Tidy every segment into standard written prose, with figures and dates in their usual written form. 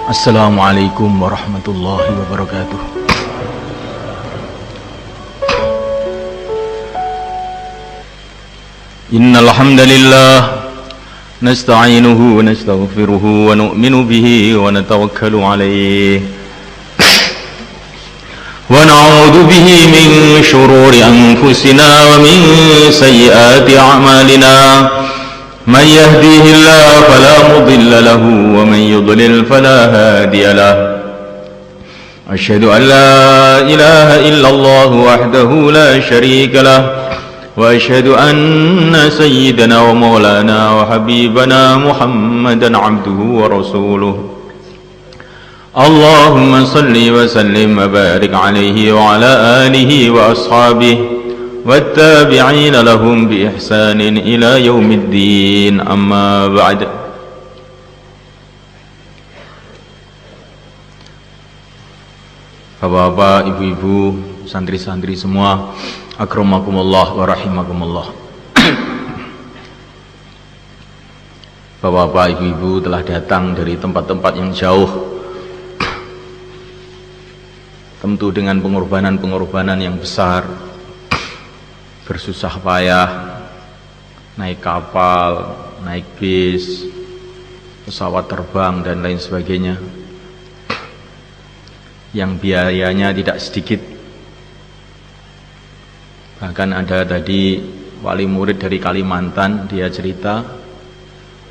Assalamualaikum warahmatullahi wabarakatuh. Innal hamdalillah nasta'inuhu wa nastaghfiruhu wa nu'minu bihi wa natawakkalu alayhi wa na'udzu bihi min shururi anfusina wa min sayyiati a'malina. من يهديه الله فلا مضل له ومن يضلل فلا هادي له أشهد أن لا إله إلا الله وحده لا شريك له وأشهد أن سيدنا ومولانا وحبيبنا محمدا عبده ورسوله اللهم صل وسلم وبارك عليه وعلى آله وأصحابه والتابعين لهم بإحسان إلى يوم الدين أما بعد. Bapak-bapak, ibu-ibu, santri-santri semua, akramakumullah wa rahimakumullah. Bapak-bapak, ibu-ibu telah datang dari tempat-tempat yang jauh, tentu dengan pengorbanan-pengorbanan yang besar, bersusah payah, naik kapal, naik bis, pesawat terbang dan lain sebagainya, yang biayanya tidak sedikit. Bahkan ada tadi wali murid dari Kalimantan, dia cerita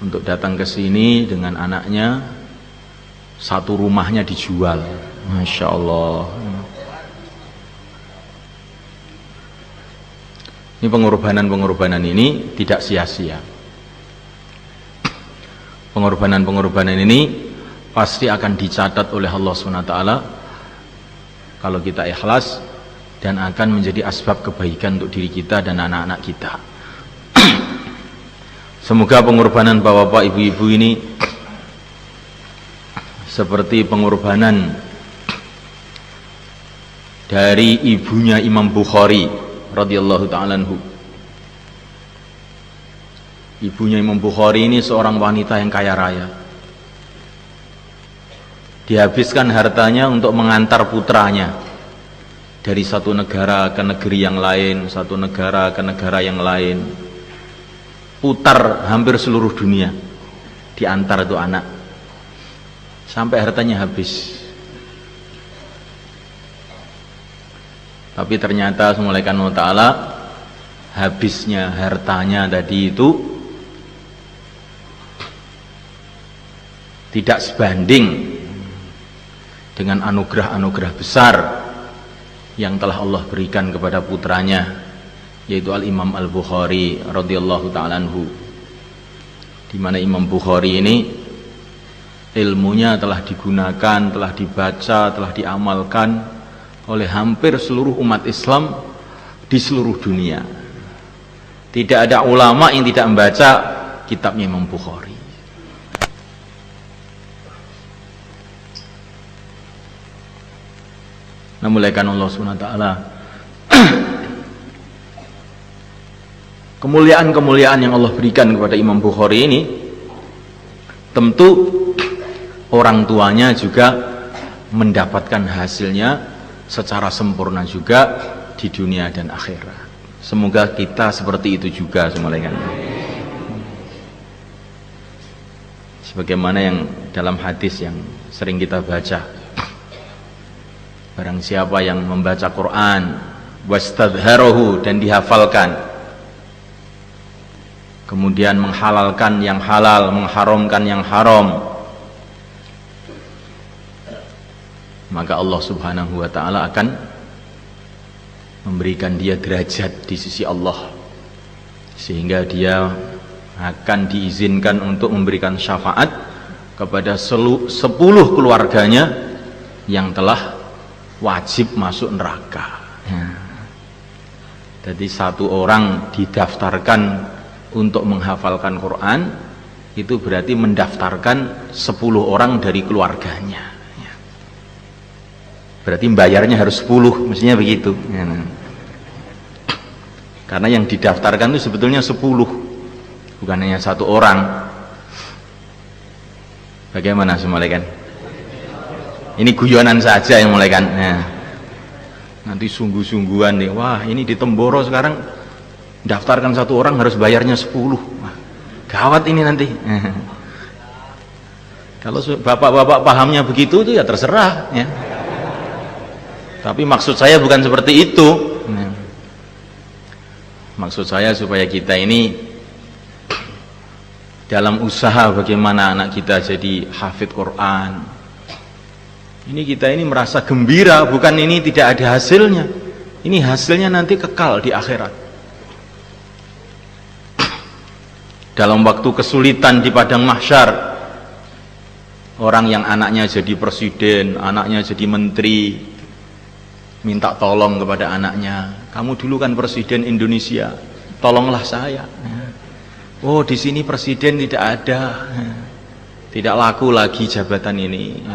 untuk datang ke sini dengan anaknya, satu rumahnya dijual. Masya Allah. Ini pengorbanan-pengorbanan ini tidak sia-sia. Pengorbanan-pengorbanan ini pasti akan dicatat oleh Allah SWT kalau kita ikhlas, dan akan menjadi asbab kebaikan untuk diri kita dan anak-anak kita. Semoga pengorbanan bapak-bapak, ibu-ibu ini seperti pengorbanan dari ibunya Imam Bukhari radhiyallahu ta'ala anhu. Ibunya Imam Bukhari ini seorang wanita yang kaya raya. Dihabiskan hartanya untuk mengantar putranya dari satu negara ke negeri yang lain, satu negara ke negara yang lain. Putar hampir seluruh dunia, diantar itu anak, sampai hartanya habis. Tapi ternyata semulaikan Allah Ta'ala, habisnya hartanya tadi itu tidak sebanding dengan anugerah-anugerah besar yang telah Allah berikan kepada putranya, yaitu Al-Imam Al-Bukhari radhiyallahu ta'ala anhu. Di mana Imam Bukhari ini ilmunya telah digunakan, telah dibaca, telah diamalkan oleh hampir seluruh umat Islam di seluruh dunia. Tidak ada ulama yang tidak membaca kitabnya Imam Bukhari. Namuliakan Allah SWT, kemuliaan-kemuliaan yang Allah berikan kepada Imam Bukhari ini, tentu orang tuanya juga mendapatkan hasilnya secara sempurna juga di dunia dan akhirat. Semoga kita seperti itu juga semuanya. Sebagaimana yang dalam hadis yang sering kita baca, barang siapa yang membaca Quran wastadharahu, dan dihafalkan, kemudian menghalalkan yang halal, mengharamkan yang haram, maka Allah Subhanahu wa ta'ala akan memberikan dia derajat di sisi Allah, sehingga dia akan diizinkan untuk memberikan syafaat kepada 10 keluarganya yang telah wajib masuk neraka. Jadi satu orang didaftarkan untuk menghafalkan Quran, itu berarti mendaftarkan 10 orang dari keluarganya. Berarti bayarnya harus 10, mestinya begitu. Karena yang didaftarkan itu sebetulnya 10, bukan hanya satu orang. Bagaimana semua kan? Ini guyonan saja yang mulai kan. Nah, nanti sungguh-sungguhan nih. Wah, ini di Temboro sekarang daftarkan satu orang harus bayarnya 10. Wah, gawat ini nanti. Kalau bapak-bapak pahamnya begitu itu ya terserah ya. Tapi maksud saya bukan seperti itu. Maksud saya supaya kita ini dalam usaha bagaimana anak kita jadi hafid Quran. Ini kita ini merasa gembira, bukan ini tidak ada hasilnya. Ini hasilnya nanti kekal di akhirat. Dalam waktu kesulitan di padang mahsyar, orang yang anaknya jadi presiden, anaknya jadi menteri, minta tolong kepada anaknya, kamu dulu kan presiden Indonesia, tolonglah saya. Oh, di sini presiden tidak ada, tidak laku lagi jabatan ini.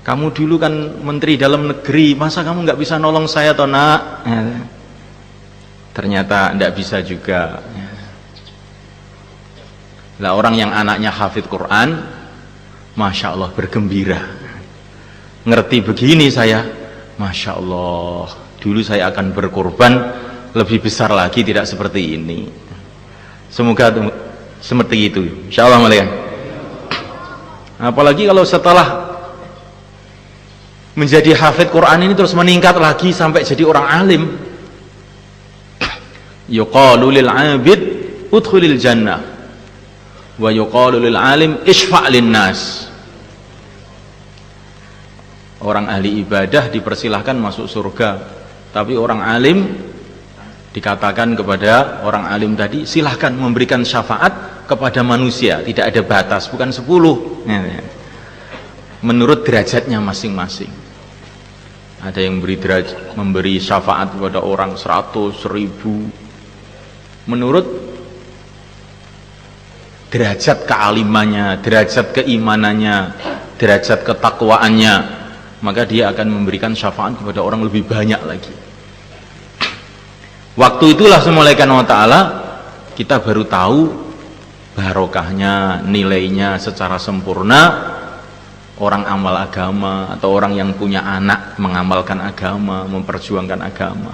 Kamu dulu kan menteri dalam negeri, masa kamu nggak bisa nolong saya toh nak? Ternyata tidak bisa juga. Lah orang yang anaknya hafid Quran, masya Allah bergembira, ngerti begini saya, masya Allah, dulu saya akan berkorban lebih besar lagi, tidak seperti ini. Semoga seperti itu, insya Allah. Apalagi kalau setelah menjadi hafid Quran ini terus meningkat lagi sampai jadi orang alim. Yuqalu lil 'abid udkhulil jannah wa yuqalu lil alim isfa' lin nas. Orang ahli ibadah dipersilahkan masuk surga, tapi orang alim dikatakan kepada orang alim tadi, silahkan memberikan syafaat kepada manusia, tidak ada batas, bukan 10, menurut derajatnya masing-masing. Ada yang memberi syafaat kepada orang 100, 1000 menurut derajat kealimannya, derajat keimanannya, derajat ketakwaannya, maka dia akan memberikan syafaat kepada orang lebih banyak lagi. Waktu itulah semulaikan wa ta'ala kita baru tahu barokahnya, nilainya secara sempurna orang amal agama atau orang yang punya anak mengamalkan agama, memperjuangkan agama.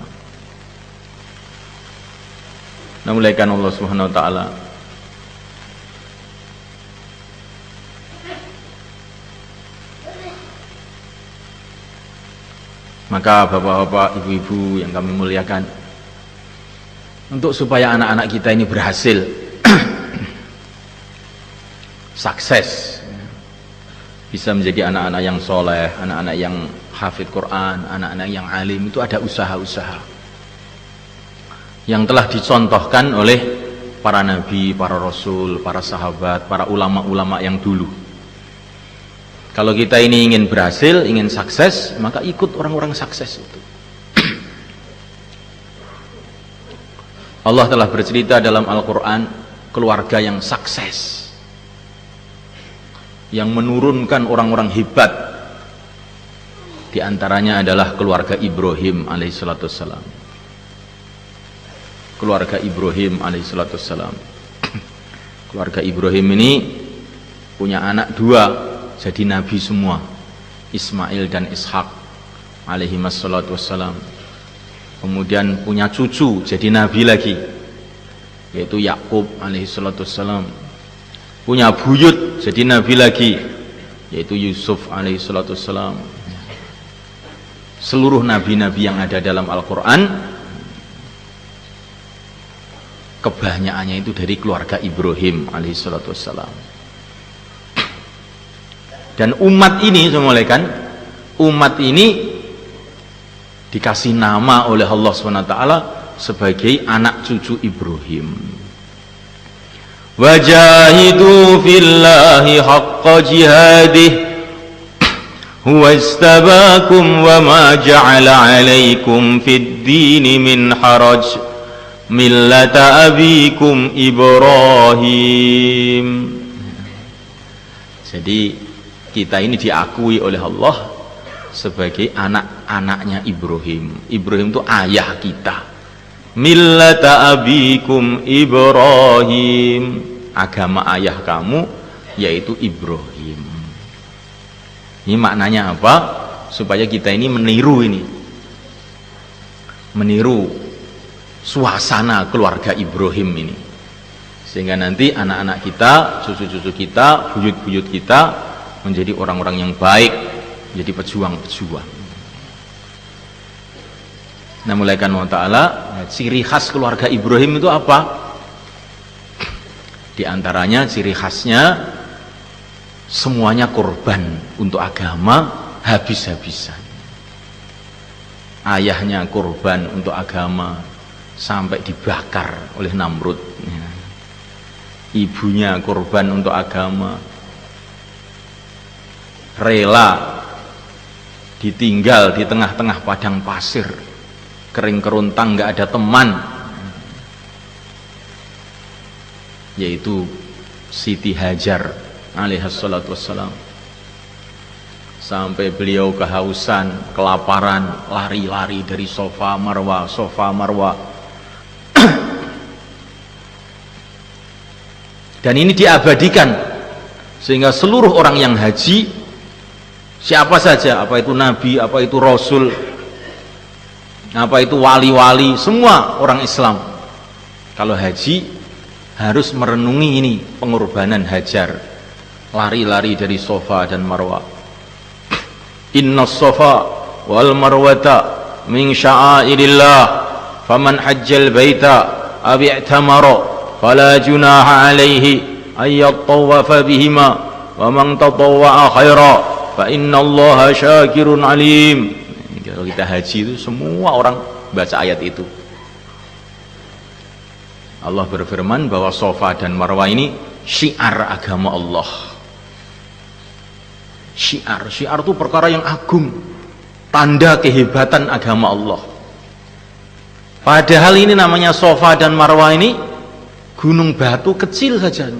Namulaikan Allah Subhanahu wa ta'ala. Maka bapak-bapak, ibu-ibu yang kami muliakan, untuk supaya anak-anak kita ini berhasil sukses, bisa menjadi anak-anak yang soleh, anak-anak yang hafid Quran, anak-anak yang alim, itu ada usaha-usaha yang telah dicontohkan oleh para nabi, para rasul, para sahabat, para ulama-ulama yang dulu. Kalau kita ini ingin berhasil, ingin sukses, maka ikut orang-orang sukses itu. Allah telah bercerita dalam Al-Quran keluarga yang sukses, yang menurunkan orang-orang hebat. Di antaranya adalah keluarga Ibrahim alaihissalam. Keluarga Ibrahim alaihissalam. Keluarga Ibrahim ini punya anak 2, jadi nabi semua, Ismail dan Ishak alaihissalam. Kemudian punya cucu jadi nabi lagi, yaitu Yakub alaihissalam. Punya buyut jadi nabi lagi, yaitu Yusuf alaihissalam. Seluruh nabi-nabi yang ada dalam Al-Quran kebanyakannya itu dari keluarga Ibrahim alaihissalam. Dan umat ini semulaikan, umat ini dikasih nama oleh Allah SWT sebagai anak cucu Ibrahim. Wajahidu fillahi haqqa jihadih huwa istabakum wa ma ja'ala alaikum fid dini min haraj millata abikum Ibrahim. Jadi kita ini diakui oleh Allah sebagai anak-anaknya Ibrahim. Ibrahim itu ayah kita. Millata abikum Ibrahim, agama ayah kamu yaitu Ibrahim. Ini maknanya apa? Supaya kita ini meniru suasana keluarga Ibrahim ini, sehingga nanti anak-anak kita, cucu-cucu kita, buyut-buyut kita menjadi orang-orang yang baik, menjadi pejuang-pejuang. Nah, mulai kan Allah Ta'ala, ciri khas keluarga Ibrahim itu apa? Di antaranya ciri khasnya semuanya korban untuk agama habis-habisan. Ayahnya korban untuk agama sampai dibakar oleh Namrud. Ibunya korban untuk agama, rela ditinggal di tengah-tengah padang pasir, kering kerontang, nggak ada teman, yaitu Siti Hajar alaihissalatu wassalam. Sampai beliau kehausan, kelaparan, lari-lari dari Safa Marwa. Dan ini diabadikan sehingga seluruh orang yang haji, siapa saja, apa itu nabi, apa itu rasul, apa itu wali-wali, semua orang Islam kalau haji harus merenungi ini pengorbanan Hajar, lari-lari dari Safa dan Marwah. Inna Safa wal Marwata min sya'airillah faman hajjal baita aw i'tamara fala junaha alaihi ay yattawafa bihima wa man tatawwa'a khaira fa innallaha syakirun alim. Kalau kita haji itu semua orang baca ayat itu. Allah berfirman bahwa Safa dan Marwah ini syiar agama Allah. Syiar itu perkara yang agung, tanda kehebatan agama Allah. Padahal ini namanya Safa dan Marwah ini gunung batu kecil saja,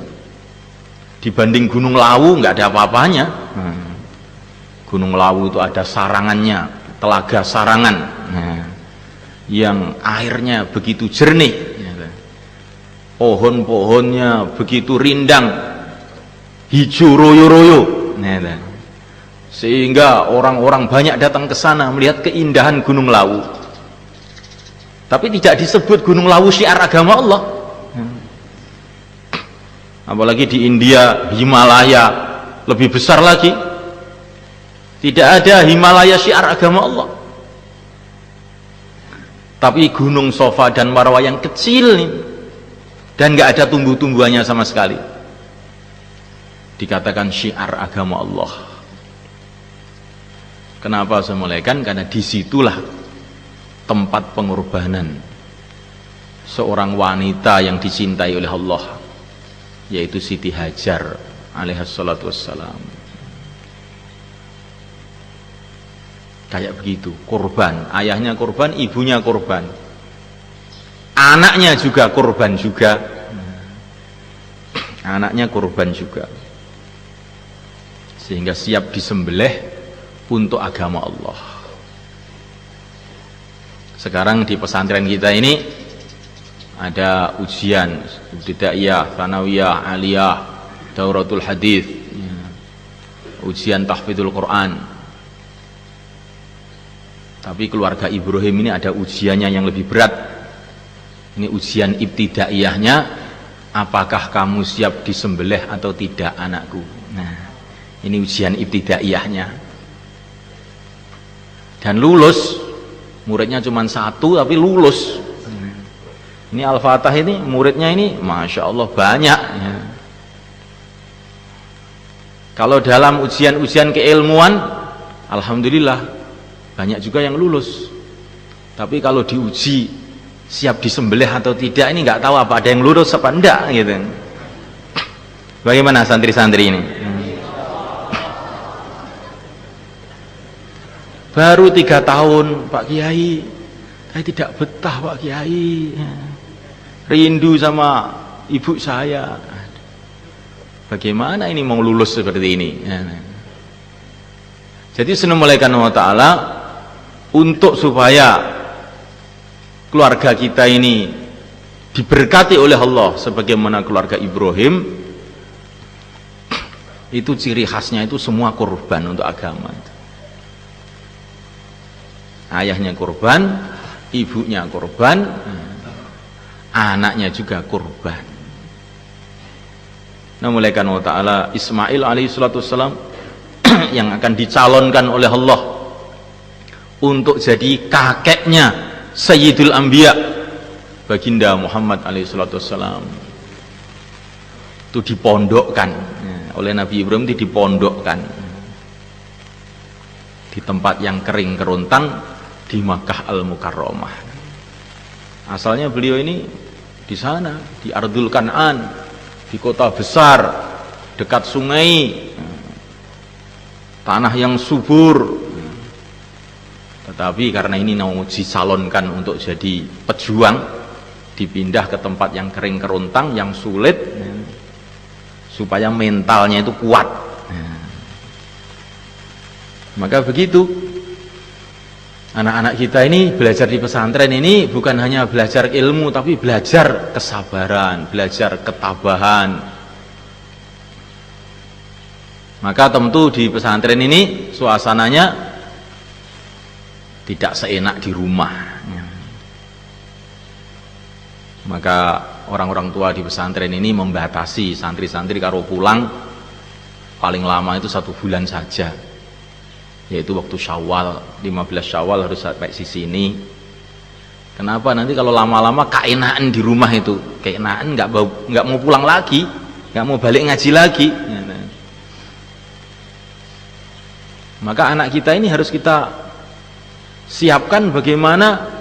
dibanding Gunung Lawu nggak ada apa-apanya. Gunung Lawu itu ada sarangannya, telaga Sarangan, yang airnya begitu jernih, pohon-pohonnya begitu rindang, hijau royo-royo, sehingga orang-orang banyak datang ke sana melihat keindahan Gunung Lawu. Tapi tidak disebut Gunung Lawu syiar agama Allah. Apalagi di India, Himalaya lebih besar lagi, tidak ada Himalaya syiar agama Allah. Tapi Gunung Safa dan Marwah yang kecil nih, dan nggak ada tumbuh-tumbuhannya sama sekali, dikatakan syiar agama Allah. Kenapa saya mulaikan? Karena disitulah tempat pengorbanan seorang wanita yang dicintai oleh Allah, yaitu Siti Hajar alaihissalatu wassalam. Kayak begitu, korban, ayahnya korban, ibunya korban, anaknya juga korban juga, anaknya korban juga, sehingga siap disembelih untuk agama Allah. Sekarang di pesantren kita ini ada ujian ibtidaiyah, tsanawiyah, aliyah, dauratul hadis, ujian tahfidzul Quran. Tapi keluarga Ibrahim ini ada ujiannya yang lebih berat. Ini ujian ibtidaiyahnya, apakah kamu siap disembelih atau tidak anakku. Nah, ini ujian ibtidaiyahnya. Dan lulus, muridnya cuma satu tapi lulus. Ini Al-Fatah ini muridnya ini Masya Allah banyak ya. Kalau dalam ujian-ujian keilmuan, alhamdulillah banyak juga yang lulus. Tapi kalau diuji siap disembelih atau tidak, ini nggak tahu apa ada yang lulus apa enggak gitu. Bagaimana santri-santri ini? Baru 3 tahun Pak Kiai, saya tidak betah Pak Kiai, rindu sama ibu saya. Bagaimana ini mau lulus seperti ini? Jadi senulaikan Allah Ta'ala untuk supaya keluarga kita ini diberkati oleh Allah sebagaimana keluarga Ibrahim, Itu ciri khasnya itu semua kurban untuk agama. Ayahnya kurban, ibunya kurban, anaknya juga kurban. Nah, mulai karena ta'ala Ismail alaihissalatu wassalam yang akan dicalonkan oleh Allah untuk jadi kakeknya Sayyidul Anbiya, baginda Muhammad alaihissalatu wassalam, itu dipondokkan oleh Nabi Ibrahim, itu dipondokkan di tempat yang kering kerontang di Makkah Al-Mukarramah. Asalnya beliau ini di sana, di Ardul Kan'an, di kota besar dekat sungai, tanah yang subur. Tetapi karena ini mau dicalonkan untuk jadi pejuang, dipindah ke tempat yang kering kerontang, yang sulit, supaya mentalnya itu kuat. Maka begitu anak-anak kita ini belajar di pesantren ini bukan hanya belajar ilmu, tapi belajar kesabaran, belajar ketabahan. Maka tentu di pesantren ini suasananya tidak seenak di rumah. Maka orang-orang tua di pesantren ini membatasi santri-santri kalau pulang paling lama itu 1 bulan saja, yaitu waktu Syawal, 15 Syawal harus sampai sini. Kenapa? Nanti kalau lama-lama kaenaan di rumah itu, kaenaan nggak mau pulang lagi, nggak mau balik ngaji lagi. Maka anak kita ini harus kita siapkan bagaimana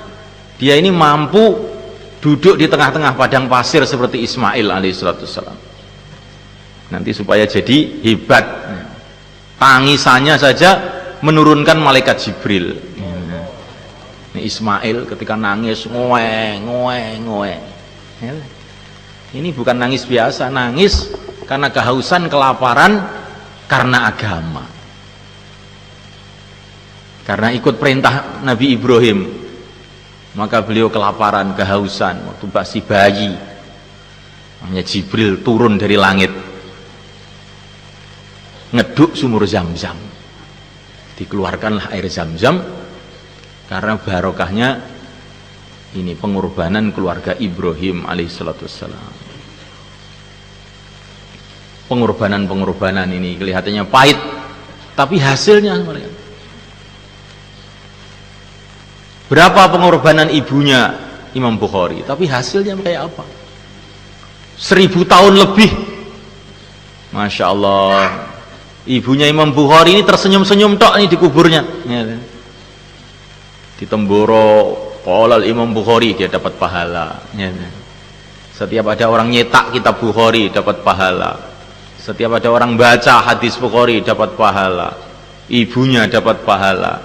dia ini mampu duduk di tengah-tengah padang pasir seperti Ismail alaihissalam. Nanti supaya jadi hebat, tangisannya saja menurunkan malaikat Jibril. Ini Ismail ketika nangis ngoe. Ini bukan nangis biasa, nangis karena kehausan, kelaparan, karena agama. Karena ikut perintah Nabi Ibrahim, maka beliau kelaparan, kehausan waktu masih bayi. Namanya Jibril turun dari langit, ngeduk sumur Zam-Zam, dikeluarkanlah air Zam-Zam, karena barokahnya ini pengorbanan keluarga Ibrahim alaihissalatu wassalam. Pengorbanan ini kelihatannya pahit, tapi hasilnya mereka. Berapa pengorbanan ibunya Imam Bukhari, tapi hasilnya kayak apa? 1000 tahun lebih. Masya Allah, ibunya Imam Bukhari ini tersenyum-senyum tok nih di kuburnya. Di Temboro, qolal Imam Bukhari, dia dapat pahala. Setiap ada orang nyetak kitab Bukhari dapat pahala. Setiap ada orang baca hadis Bukhari dapat pahala. Ibunya dapat pahala,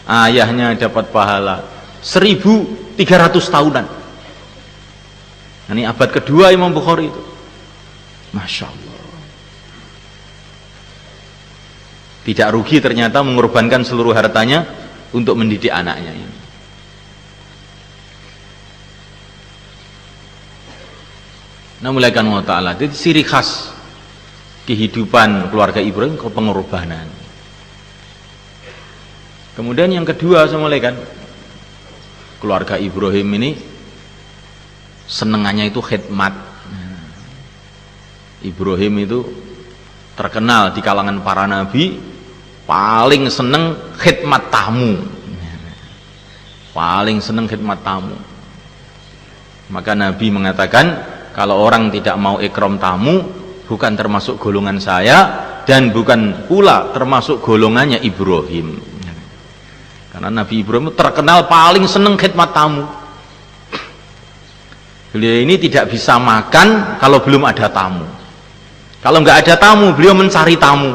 ayahnya dapat pahala. 1300 tahunan. Ini abad kedua Imam Bukhari itu. Masya Allah. Tidak rugi ternyata mengorbankan seluruh hartanya untuk mendidik anaknya ini. Namulakan wa ta'ala. Itu ciri khas kehidupan keluarga Ibrahim, ke pengorbanan. Kemudian yang kedua, saya mulaikan, keluarga Ibrahim ini senengannya itu khidmat. Ibrahim itu terkenal di kalangan para nabi paling seneng khidmat tamu, paling seneng khidmat tamu. Maka Nabi mengatakan, kalau orang tidak mau ikram tamu, bukan termasuk golongan saya, dan bukan pula termasuk golongannya Ibrahim. Karena Nabi Ibrahim terkenal paling seneng khidmat tamu. Beliau ini tidak bisa makan kalau belum ada tamu. Kalau nggak ada tamu, beliau mencari tamu,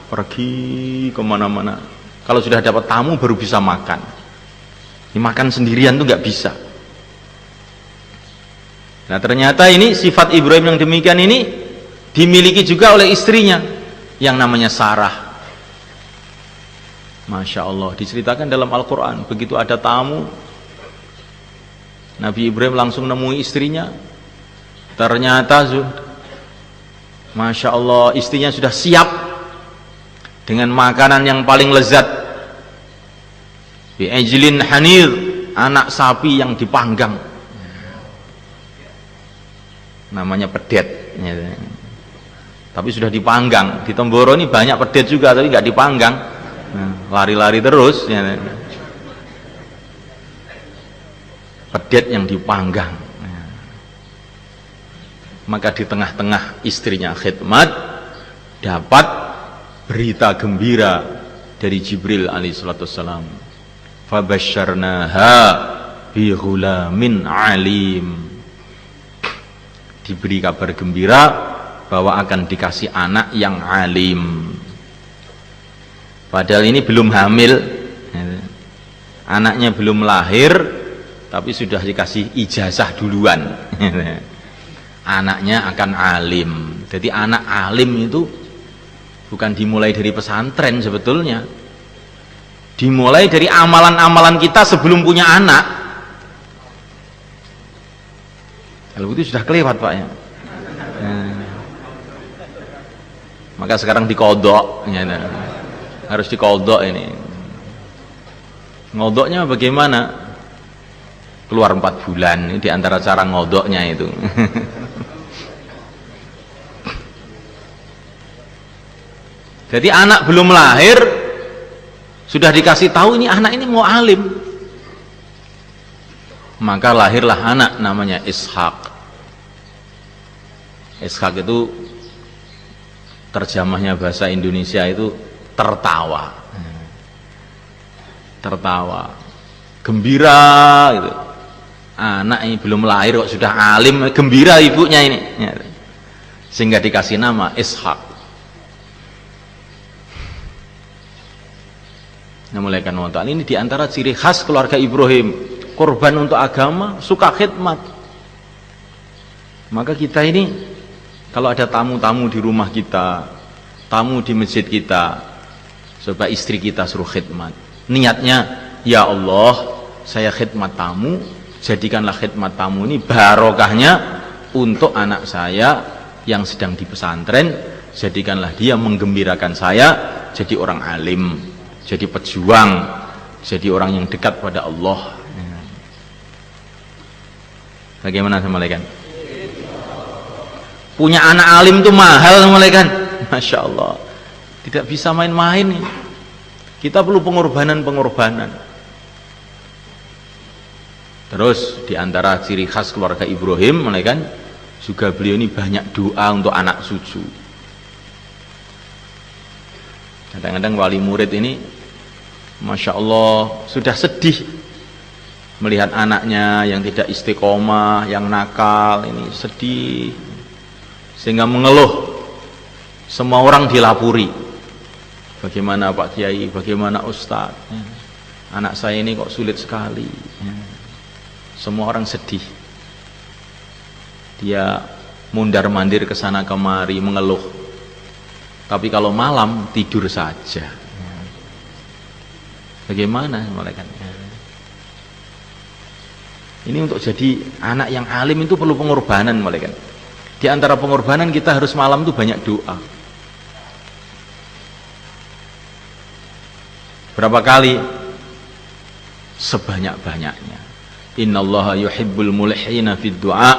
pergi kemana-mana. Kalau sudah dapat tamu baru bisa makan. Ini makan sendirian tuh nggak bisa. Nah, ternyata ini sifat Ibrahim yang demikian ini dimiliki juga oleh istrinya yang namanya Sarah. Masya Allah, diceritakan dalam Al-Quran, begitu ada tamu, Nabi Ibrahim langsung nemui istrinya. Ternyata Masya Allah, istrinya sudah siap dengan makanan yang paling lezat, bi'ajlin hanir, anak sapi yang dipanggang, namanya pedet ya. Tapi sudah dipanggang. Di Temboro ini banyak pedet juga tapi nggak dipanggang, lari-lari terus ya. Pedet yang dipanggang. Maka di tengah-tengah istrinya khidmat, dapat berita gembira dari Jibril alaihissalam. Fabasyarnaha bi ghulamin alim. Diberi kabar gembira bahwa akan dikasih anak yang alim. Padahal ini belum hamil, anaknya belum lahir, tapi sudah dikasih ijazah duluan. Anaknya akan alim. Jadi anak alim itu bukan dimulai dari pesantren sebetulnya, dimulai dari amalan-amalan kita sebelum punya anak. Kalau itu sudah kelewat Pak ya. Maka sekarang dikodok ya, harus dikodok ini. Ngodoknya bagaimana? Keluar 4 bulan, ini diantara cara ngodoknya itu. Jadi anak belum lahir sudah dikasih tahu ini anak ini mau alim, maka lahirlah anak namanya Ishak. Ishak itu terjemahnya bahasa Indonesia itu tertawa, tertawa, gembira gitu. Anak ini belum lahir kok sudah alim, gembira ibunya ini, sehingga dikasih nama Ishak. Nah, mulai kan ini diantara ciri khas keluarga Ibrahim, korban untuk agama, suka khidmat. Maka kita ini kalau ada tamu-tamu di rumah kita, tamu di masjid kita, coba istri kita suruh khidmat. Niatnya, ya Allah, saya khidmat tamu, jadikanlah khidmat tamu ini barokahnya untuk anak saya yang sedang di pesantren, jadikanlah dia menggembirakan saya jadi orang alim, jadi pejuang, jadi orang yang dekat pada Allah. Bagaimana sama malaikat? Punya anak alim itu mahal sama malaikat. Masya Allah, tidak bisa main-main ini. Kita perlu pengorbanan-pengorbanan. Terus diantara ciri khas keluarga Ibrahim, malaikat juga beliau ini banyak doa untuk anak cucu. Kadang-kadang wali murid ini Masya Allah sudah sedih melihat anaknya yang tidak istiqomah, yang nakal, ini sedih sehingga mengeluh. Semua orang dilapuri, bagaimana Pak Kiai, bagaimana Ustadz, anak saya ini kok sulit sekali. Semua orang sedih, dia mundar-mandir ke sana kemari mengeluh, tapi kalau malam tidur saja. Bagaimana malaikat? Ini untuk jadi anak yang alim itu perlu pengorbanan malaikat. Di antara pengorbanan kita harus malam itu banyak doa. Berapa kali? Sebanyak-banyaknya. Innallaha yuhibbul mulhina fid du'a.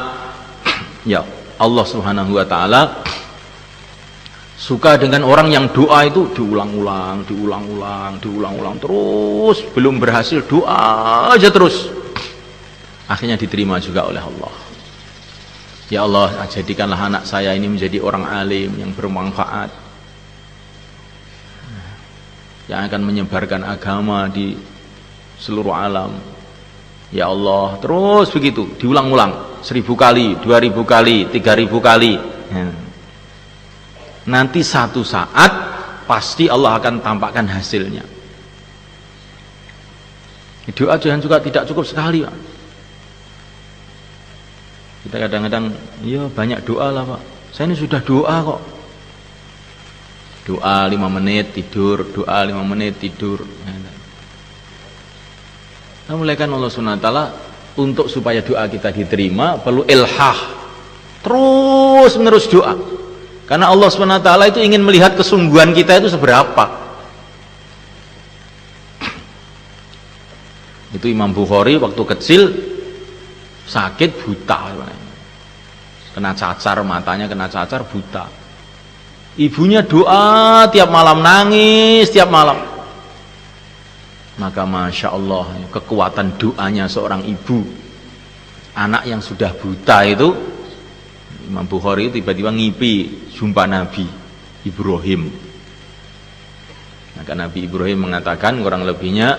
Ya, Allah Subhanahu wa taala suka dengan orang yang doa itu diulang-ulang, terus belum berhasil doa aja terus, akhirnya diterima juga oleh Allah. Ya Allah, jadikanlah anak saya ini menjadi orang alim yang bermanfaat, yang akan menyebarkan agama di seluruh alam. Ya Allah, terus begitu diulang-ulang 1000 kali, 2000 kali, 3000 kali. Nanti satu saat pasti Allah akan tampakkan hasilnya. Doa jangan juga tidak cukup sekali Pak. Kita kadang-kadang ya banyak doa lah Pak, saya ini sudah doa kok, doa 5 menit tidur, doa 5 menit tidur. Nah, mulaikan Allah SWT untuk supaya doa kita diterima perlu ilhah, terus menerus doa. Karena Allah SWT itu ingin melihat kesungguhan kita itu seberapa. Itu Imam Bukhari waktu kecil sakit buta, kena cacar, matanya kena cacar, buta. Ibunya doa tiap malam, nangis tiap malam. Maka Masya Allah, kekuatan doanya seorang ibu, anak yang sudah buta itu. Imam Bukhari tiba-tiba ngipi jumpa Nabi Ibrahim. Maka Nabi Ibrahim mengatakan kurang lebihnya,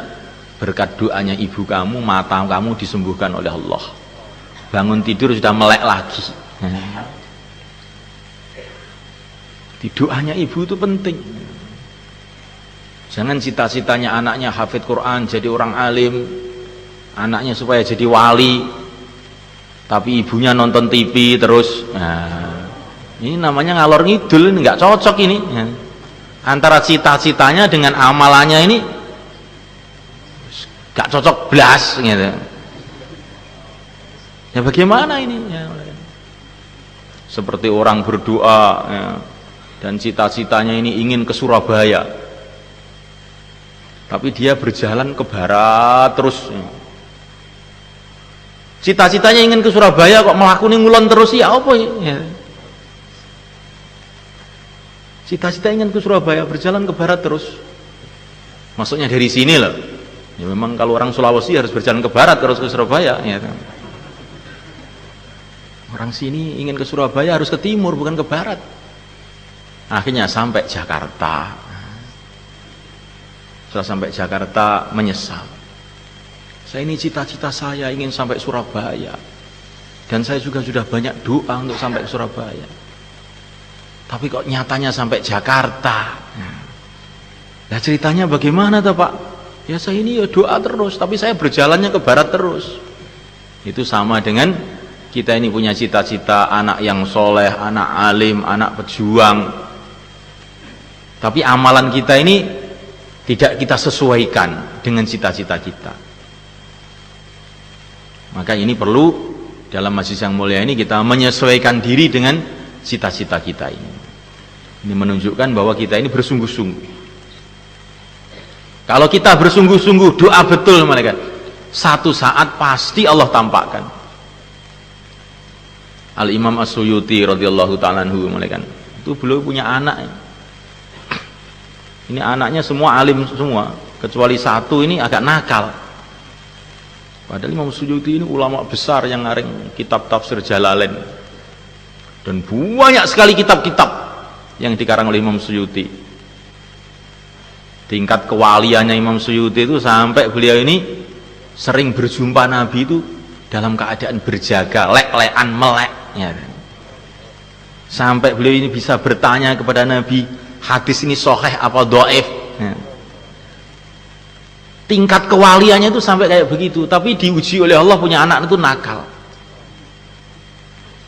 berkat doanya ibu kamu, mata kamu disembuhkan oleh Allah. Bangun tidur sudah melek lagi. Di doanya ibu itu penting. Jangan cita-citanya anaknya hafid Quran, jadi orang alim, anaknya supaya jadi wali, tapi ibunya nonton TV terus. Nah, ini namanya ngalor ngidul, ini nggak cocok ini. Antara cita-citanya dengan amalannya ini gak cocok blas gitu. Ya bagaimana ini ya. Seperti orang berdoa ya, dan cita-citanya ini ingin ke Surabaya, tapi dia berjalan ke barat terus ya. Cita-citanya ingin ke Surabaya kok melakoni ngulon terus, ya apa ya. Cita-cita ingin ke Surabaya, berjalan ke barat terus, maksudnya dari sini loh. Ya memang kalau orang Sulawesi harus berjalan ke barat terus ke Surabaya ya. Orang sini ingin ke Surabaya harus ke timur bukan ke barat. Akhirnya sampai Jakarta. Setelah sampai Jakarta menyesal. Saya ini cita-cita saya ingin sampai Surabaya. Dan saya juga sudah banyak doa untuk sampai ke Surabaya. Tapi kok nyatanya sampai Jakarta. Nah ceritanya bagaimana tuh Pak? Ya saya ini ya doa terus, tapi saya berjalannya ke barat terus. Itu sama dengan kita ini punya cita-cita anak yang soleh, anak alim, anak pejuang, tapi amalan kita ini tidak kita sesuaikan dengan cita-cita kita. Maka ini perlu dalam majlis yang mulia ini kita menyesuaikan diri dengan cita-cita kita ini. Ini menunjukkan bahwa kita ini bersungguh-sungguh. Kalau kita bersungguh-sungguh doa betul malaikat, satu saat pasti Allah tampakkan. Al-Imam As-Suyuti radhiyallahu ta'ala anhu malaikat, itu beliau punya anak. Ini anaknya semua alim semua, kecuali satu ini agak nakal. Padahal Imam As-Suyuti ini ulama besar yang ngaring kitab tafsir Jalalain. Dan banyak sekali kitab-kitab yang dikarang oleh Imam Suyuti. Tingkat kewaliannya Imam Suyuti itu sampai beliau ini sering berjumpa Nabi itu dalam keadaan berjaga, lek-lekan, melek ya. Sampai beliau ini bisa bertanya kepada Nabi, hadis ini sahih apa dhaif ya. Tingkat kewaliannya itu sampai kayak begitu, tapi diuji oleh Allah punya anak itu nakal.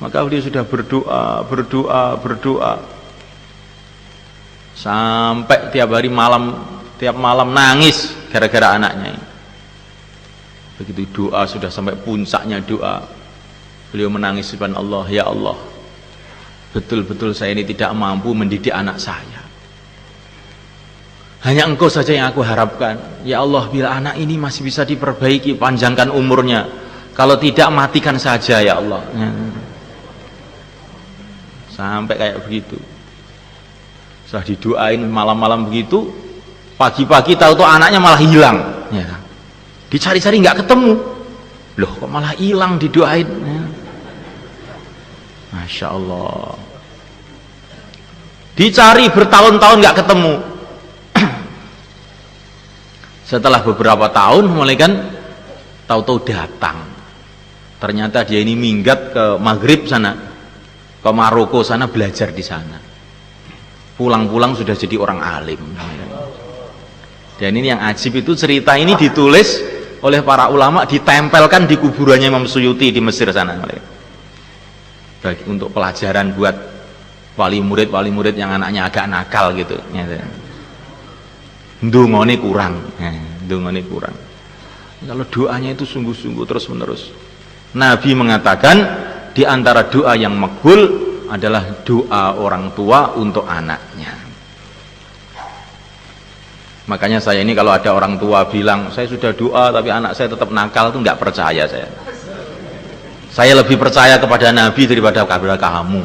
Maka beliau sudah berdoa sampai tiap malam nangis gara-gara anaknya ini. Begitu doa sudah sampai puncaknya doa, beliau menangis kepada Allah, ya Allah, betul-betul saya ini tidak mampu mendidik anak saya. Hanya Engkau saja yang aku harapkan. Ya Allah, bila anak ini masih bisa diperbaiki, panjangkan umurnya. Kalau tidak, matikan saja ya Allah. Sampai kayak begitu. Setelah didoain malam-malam begitu, pagi-pagi tahu-tahu anaknya malah hilang ya. Dicari-cari nggak ketemu, loh kok malah hilang, didoain ya. Masya Allah, dicari bertahun-tahun nggak ketemu. Setelah beberapa tahun mulai kan tahu-tahu datang, ternyata dia ini minggat ke Maghrib sana, ke Maroko sana, belajar di sana. Pulang-pulang sudah jadi orang alim. Dan ini yang ajib, itu cerita ini ditulis oleh para ulama, ditempelkan di kuburannya Imam Suyuti di Mesir sana. Bagi untuk pelajaran buat wali murid yang anaknya agak nakal gitu. Ndungone kurang. Ndungone kurang. Kalau doanya itu sungguh-sungguh terus-menerus. Nabi mengatakan di antara doa yang makbul adalah doa orang tua untuk anaknya. Makanya saya ini kalau ada orang tua bilang saya sudah doa tapi anak saya tetap nakal, itu nggak percaya saya. Saya lebih percaya kepada Nabi daripada kepada kamu.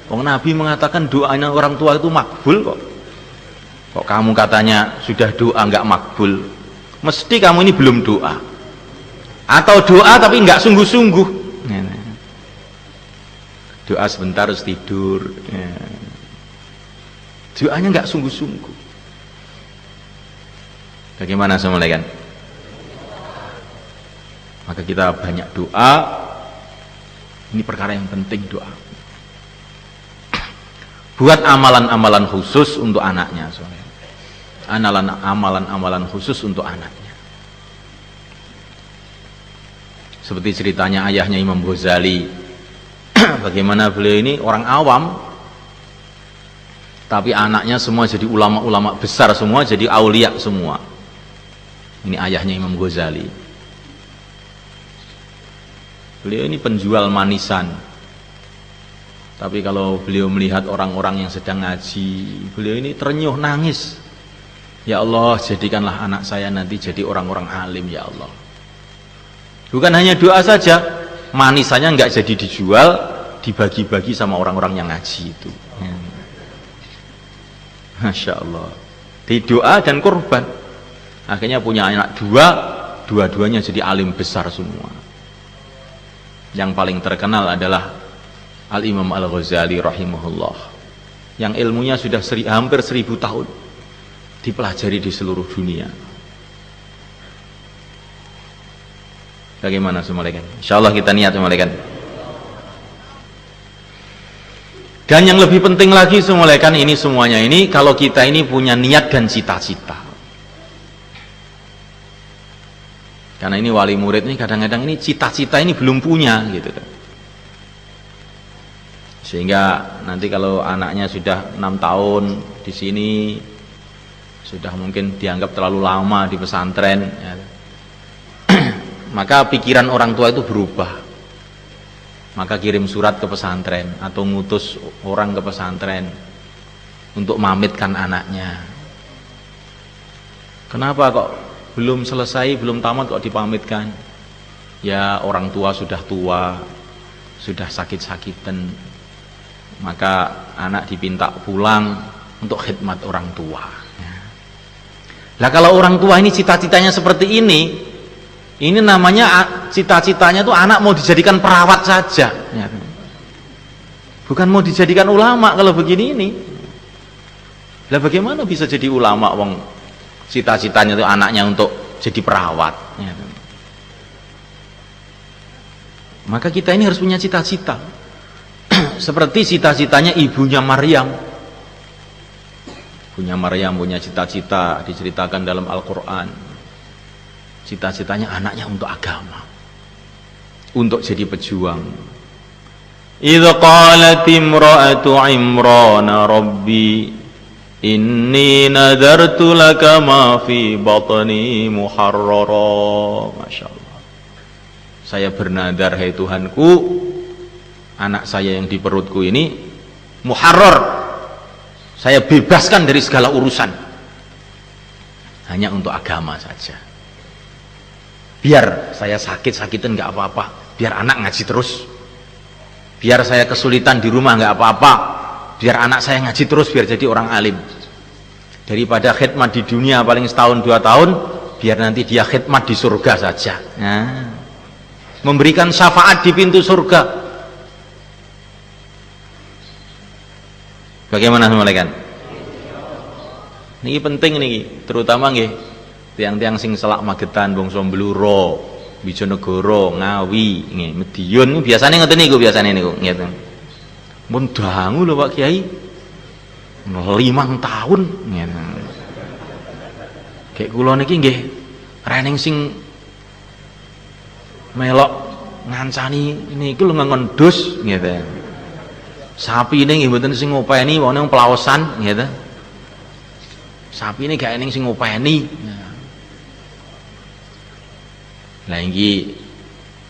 Wong Nabi mengatakan doanya orang tua itu makbul kok. Kok kamu katanya sudah doa nggak makbul? Mesti kamu ini belum doa. Atau doa tapi nggak sungguh-sungguh. Doa sebentar harus tidur. Doanya nggak sungguh-sungguh. Bagaimana semuanya kan? Maka kita banyak doa. Ini perkara yang penting, doa. Buat amalan-amalan khusus untuk anaknya, amalan-amalan khusus untuk anaknya. Seperti ceritanya ayahnya Imam Ghazali. Bagaimana beliau ini orang awam, tapi anaknya semua jadi ulama-ulama besar semua, jadi aulia semua. Ini ayahnya Imam Ghazali. Beliau ini penjual manisan. Tapi kalau beliau melihat orang-orang yang sedang ngaji, beliau ini terenyuh nangis. Ya Allah, jadikanlah anak saya nanti jadi orang-orang alim, ya Allah. Bukan hanya doa saja, manisannya nggak jadi dijual, dibagi-bagi sama orang-orang yang ngaji itu. Masya Allah. Di doa dan korban. Akhirnya punya anak dua-duanya jadi alim besar semua. Yang paling terkenal adalah Al-Imam Al-Ghazali rahimahullah, yang ilmunya sudah hampir 1000 tahun dipelajari di seluruh dunia. Bagaimana semuanya? Insyaallah kita niat semuanya. Dan yang lebih penting lagi semuanya, ini semuanya ini kalau kita ini punya niat dan cita-cita. Karena ini wali murid ini kadang-kadang ini cita-cita ini belum punya gitu kan. Sehingga nanti kalau anaknya sudah 6 tahun di sini, sudah mungkin dianggap terlalu lama di pesantren, ya. Maka pikiran orang tua itu berubah. Maka kirim surat ke pesantren atau ngutus orang ke pesantren untuk mamitkan anaknya. Kenapa kok belum selesai, belum tamat kok dipamitkan? Ya orang tua, sudah sakit-sakitan. Maka anak dipinta pulang untuk khidmat orang tua. Lah kalau orang tua ini cita-citanya seperti ini namanya cita-citanya tuh anak mau dijadikan perawat saja, bukan mau dijadikan ulama. Kalau begini ini, lah bagaimana bisa jadi ulama? Wong cita-citanya tuh anaknya untuk jadi perawat. Maka kita ini harus punya cita-cita. Seperti cita-citanya ibunya Maryam. Ibunya Maryam punya cita-cita, diceritakan dalam Al-Quran. Cita-citanya anaknya untuk agama, untuk jadi pejuang. Idza qalat imra'atu Imran rabbi inni nadartu laka ma fi batni muharrara. Masya Allah. Saya bernadar, hai Tuhanku, anak saya yang di perutku ini muharrar, saya bebaskan dari segala urusan, hanya untuk agama saja. Biar saya sakit-sakitan nggak apa-apa, biar anak ngaji terus. Biar saya kesulitan di rumah nggak apa-apa, biar anak saya ngaji terus, biar jadi orang alim. Daripada khidmat di dunia paling setahun 2 tahun, biar nanti dia khidmat di surga saja. Memberikan syafaat di pintu surga. Bagaimana semuanya? Ini penting nih, terutama nggih tiang-tiang sing selak Magetan, Bangsa Bluro, Bijonegoro, Ngawi, nggih, Medion biasane ngoten niku, biasane niku ngeten. Mun dangu lho Pak Kiai. 5 tahun ngeten. Kayak kula niki nggih rening sing melok ngancani niku lho ngendus ngeten. Sapi ini nggih mboten sing ngopeni, wong pelawasan gitu. Sapi ini gak ening sing ngopeni. Lah iki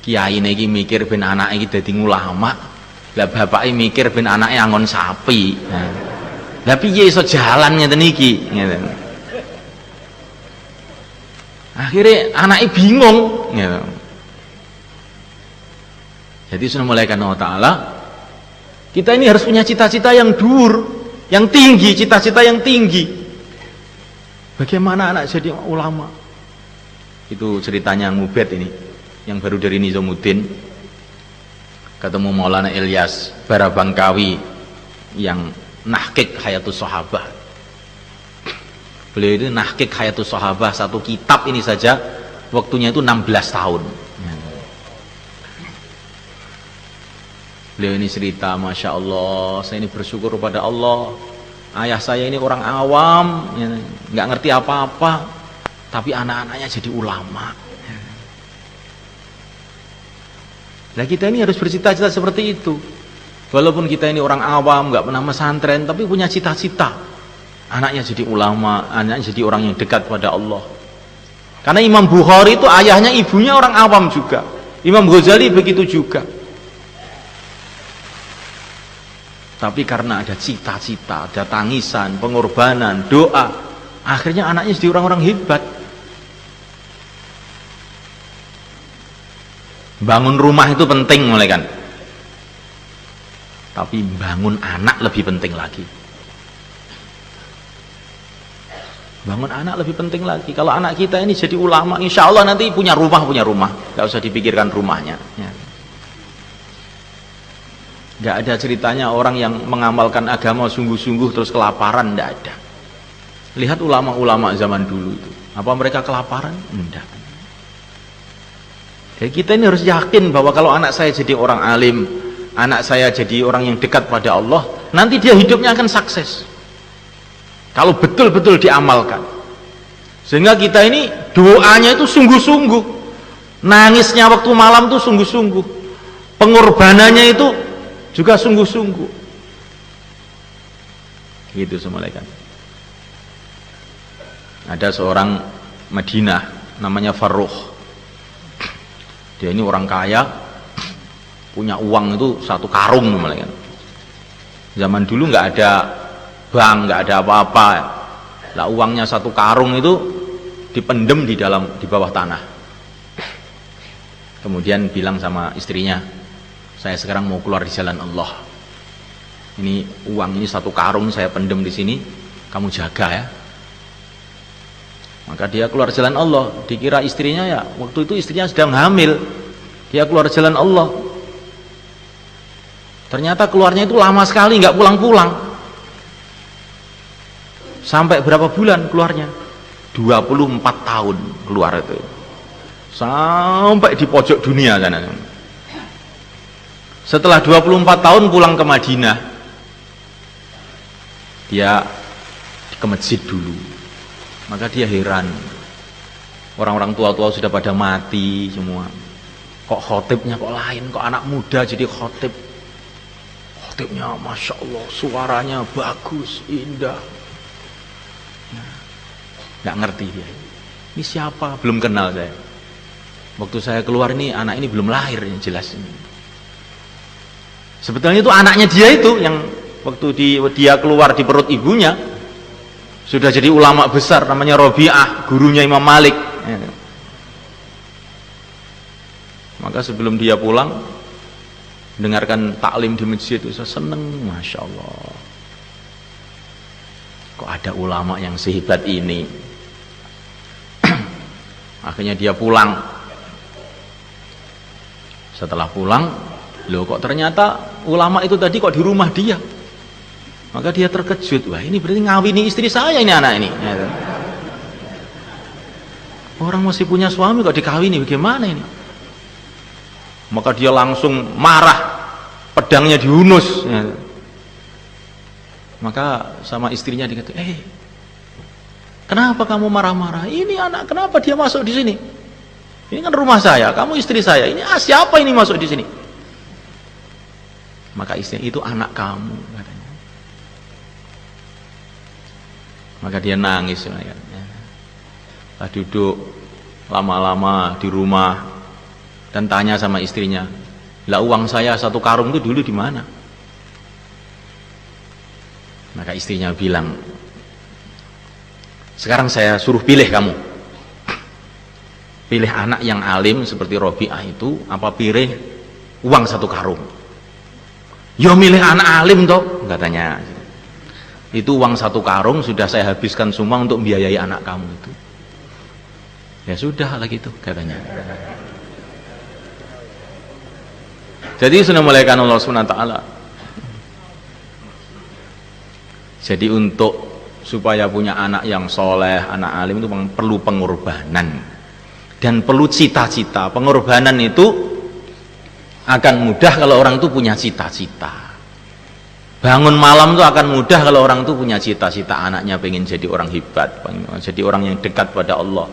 kiai iki mikir ben anake iki dadi ulama, Lah bapake mikir ben anake angon sapi. Lah piye iso jalan ngeten iki? Ngeten. Akhirnya anaknya bingung. Gitu. Jadi sudah mulai karena Allah Ta'ala, kita ini harus punya cita-cita yang dur, yang tinggi, cita-cita yang tinggi. Bagaimana anak jadi ulama? Itu ceritanya Mubed ini, yang baru dari Nizamuddin, ketemu Maulana Ilyas Barabangkawi yang nahkik Hayatus Sahabah. Beliau itu nahkik Hayatus Sahabah, satu kitab ini saja waktunya itu 16 tahun. Beliau ini cerita, Masya Allah, saya ini bersyukur kepada Allah. Ayah saya ini orang awam, ya, nggak ngerti apa-apa, tapi anak-anaknya jadi ulama. Nah kita ini harus bercita-cita seperti itu. Walaupun kita ini orang awam, nggak pernah pesantren, tapi punya cita-cita. Anaknya jadi ulama, anaknya jadi orang yang dekat pada Allah. Karena Imam Bukhari itu ayahnya, ibunya orang awam juga. Imam Ghazali begitu juga. Tapi karena ada cita-cita, ada tangisan, pengorbanan, doa, akhirnya anaknya jadi orang-orang hebat. Bangun rumah itu penting mulai kan, tapi bangun anak lebih penting lagi. Bangun anak lebih penting lagi. Kalau anak kita ini jadi ulama, insya Allah nanti punya rumah, gak usah dipikirkan rumahnya ya. Gak ada ceritanya orang yang mengamalkan agama sungguh-sungguh terus kelaparan, tidak ada. Lihat ulama-ulama zaman dulu itu, apa mereka kelaparan? Tidak. Jadi kita ini harus yakin bahwa kalau anak saya jadi orang alim, anak saya jadi orang yang dekat pada Allah, nanti dia hidupnya akan sukses kalau betul-betul diamalkan. Sehingga kita ini doanya itu sungguh-sungguh, nangisnya waktu malam itu sungguh-sungguh, pengorbanannya itu juga sungguh-sungguh. Gitu semulaikan. Ada seorang Madinah namanya Farrukh. Dia ini orang kaya, punya uang itu 1 karung semulaikan. Zaman dulu nggak ada bank, nggak ada apa-apa. Lah uangnya 1 karung itu dipendem di bawah tanah. Kemudian bilang sama istrinya, saya sekarang mau keluar di jalan Allah. Ini uang ini 1 karung saya pendem di sini, kamu jaga ya. Maka dia keluar jalan Allah. Dikira istrinya ya, waktu itu istrinya sedang hamil. Dia keluar jalan Allah. Ternyata keluarnya itu lama sekali, nggak pulang-pulang. Sampai berapa bulan keluarnya? 24 tahun keluar itu. Sampai di pojok dunia sana. Setelah 24 tahun pulang ke Madinah, dia ke masjid dulu. Maka dia heran, orang-orang tua-tua sudah pada mati semua, kok khotibnya kok lain, kok anak muda jadi khotib. Khotibnya Masya Allah, suaranya bagus, indah. Nggak ngerti dia, ini siapa, belum kenal saya. Waktu saya keluar ini, anak ini belum lahir, yang jelas ini. Sebetulnya itu anaknya dia itu, yang waktu dia keluar di perut ibunya, sudah jadi ulama besar, namanya Robi'ah, gurunya Imam Malik. Maka sebelum dia pulang, dengarkan taklim di masjid itu, saya seneng, Masya Allah. Kok ada ulama yang sehebat ini? Akhirnya dia pulang. Setelah pulang, loh kok ternyata ulama itu tadi kok di rumah dia. Maka dia terkejut, wah ini berarti ngawini istri saya ini anak ini. Orang masih punya suami kok dikawini, bagaimana ini? Maka dia langsung marah, pedangnya dihunus. Maka sama istrinya dikata, kenapa kamu marah-marah? Ini anak, kenapa dia masuk di sini? Ini kan rumah saya, kamu istri saya. Ini siapa ini masuk di sini? Maka istrinya, itu anak kamu, katanya. Maka dia nangis, duduk lama-lama di rumah dan tanya sama istrinya, Lah uang saya 1 karung itu dulu di mana? Maka istrinya bilang, sekarang saya suruh pilih kamu. Pilih anak yang alim seperti Robi'ah itu, apa pilih uang 1 karung? Ya milih anak alim toh, katanya. Itu uang 1 karung sudah saya habiskan semua untuk membiayai anak kamu itu. Ya sudah lah gitu, katanya. Jadi sudah mulaikan Allah SWT. Jadi untuk supaya punya anak yang soleh, anak alim itu perlu pengorbanan dan perlu cita-cita. Pengorbanan itu akan mudah kalau orang itu punya cita-cita. Bangun malam itu akan mudah kalau orang itu punya cita-cita, anaknya pengen jadi orang hebat, pengen jadi orang yang dekat pada Allah,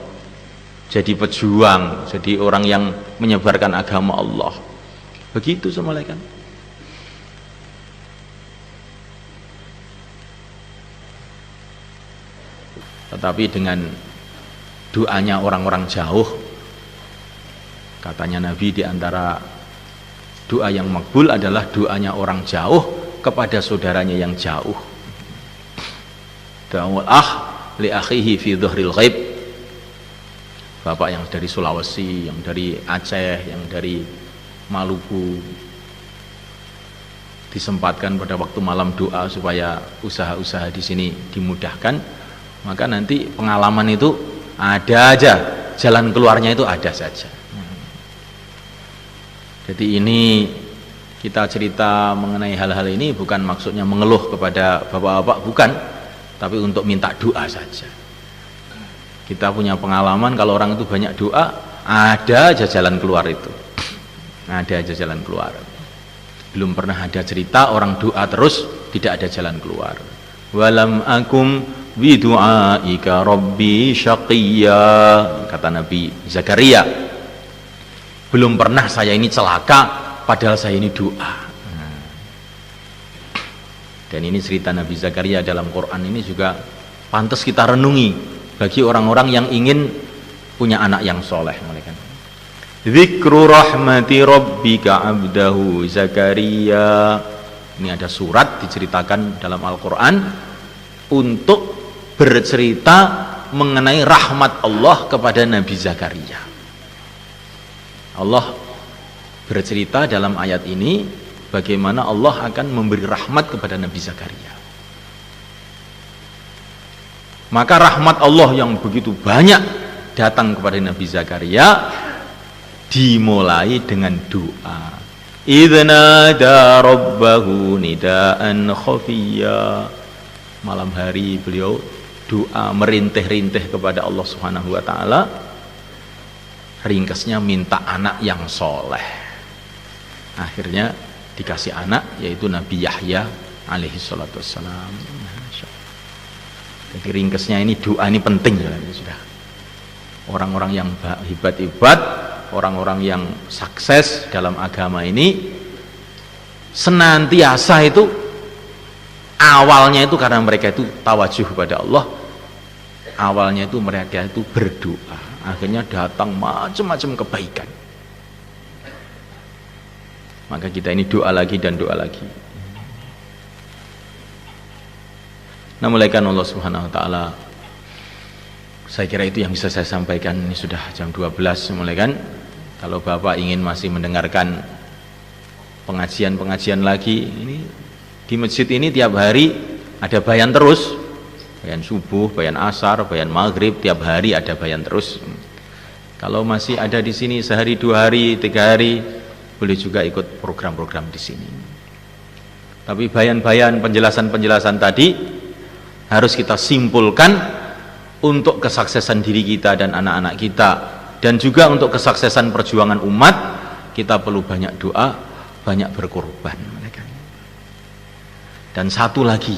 jadi pejuang, jadi orang yang menyebarkan agama Allah. Begitu semuanya kan. Tetapi dengan doanya orang-orang jauh, katanya Nabi, di antara doa yang makbul adalah doanya orang jauh kepada saudaranya yang jauh. Da'ul li akhihi fi dhuhril ghaib. Bapak yang dari Sulawesi, yang dari Aceh, yang dari Maluku, disempatkan pada waktu malam doa supaya usaha-usaha di sini dimudahkan, maka nanti pengalaman itu ada aja, jalan keluarnya itu ada saja. Jadi ini kita cerita mengenai hal-hal ini bukan maksudnya mengeluh kepada bapak-bapak, bukan, tapi untuk minta doa saja. Kita punya pengalaman kalau orang itu banyak doa, ada aja jalan keluar itu. Ada aja jalan keluar. Belum pernah ada cerita orang doa terus tidak ada jalan keluar. Walam akum bidu'aika rabbi syaqiyya, kata Nabi Zakaria. Belum pernah saya ini celaka padahal saya ini doa. Dan ini cerita Nabi Zakaria dalam Quran ini juga pantas kita renungi bagi orang-orang yang ingin punya anak yang soleh. Dzikru rahmati rabbika abdahu Zakaria. Ini ada surat diceritakan dalam Al-Quran untuk bercerita mengenai rahmat Allah kepada Nabi Zakaria. Allah bercerita dalam ayat ini bagaimana Allah akan memberi rahmat kepada Nabi Zakaria. Maka rahmat Allah yang begitu banyak datang kepada Nabi Zakaria dimulai dengan doa. Idznada rabbahu nidaan khafiyya. Malam hari beliau doa merintih-rintih kepada Allah Subhanahu wa taala. Ringkasnya minta anak yang soleh. Akhirnya dikasih anak, yaitu Nabi Yahya alaihi salatu wassalam. Jadi ringkasnya ini doa ini penting sudah. Orang-orang yang hebat-hebat, orang-orang yang sukses dalam agama ini senantiasa itu awalnya itu karena mereka itu tawajuh kepada Allah. Awalnya itu mereka itu berdoa, akhirnya datang macam-macam kebaikan. Maka kita ini doa lagi dan doa lagi. Nah, mulaikan Allah Subhanahu wa taala. Saya kira itu yang bisa saya sampaikan. Ini sudah jam 12 mulaikan. Kalau Bapak ingin masih mendengarkan pengajian-pengajian lagi, ini di masjid ini tiap hari ada bayan terus. Bayan subuh, bayan asar, bayan maghrib, tiap hari ada bayan terus. Kalau masih ada di sini sehari, 2 hari, 3 hari, boleh juga ikut program-program di sini. Tapi bayan-bayan, penjelasan-penjelasan tadi harus kita simpulkan untuk kesuksesan diri kita dan anak-anak kita, dan juga untuk kesuksesan perjuangan umat. Kita perlu banyak doa, banyak berkorban. Dan satu lagi